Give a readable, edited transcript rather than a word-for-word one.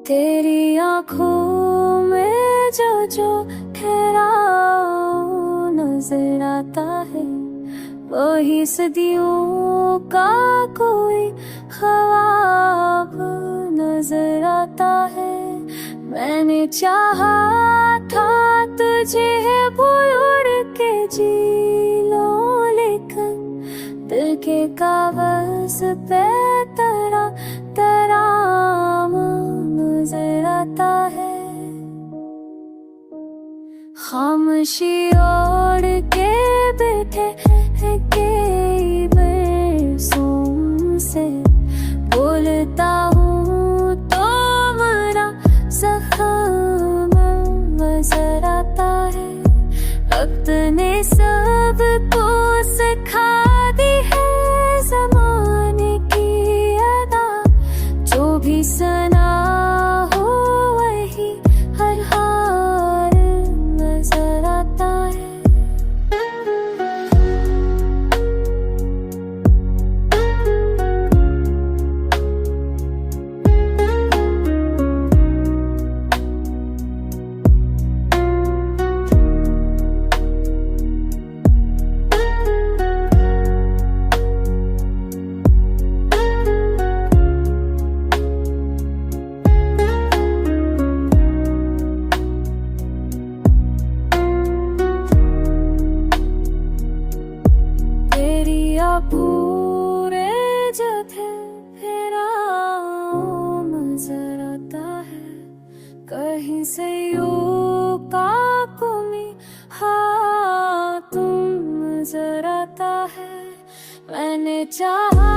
तेरी आँखों में जो ठहराव नजर आता है, वही सदियों का कोई ख्वाब नजर आता है। मैंने चाहा था तुझे भूल उड़ के जी लो, लेकिन दिल के कागज पे तेरा नजर आता है। खामोशी ओढ़ के बैठे हैं कई बरसों से, बोलता हूँ तो मेरा जख्म नजर आता है। वक्त ने सबको सिखा दी है ज़माने की अदा, जो भी सुना हो वही हर हाल नजर आता है। पूरे जथे फेरा नजर आता है, कहीं से यूं का कोई हाथ नजर आता है। मैंने चाहा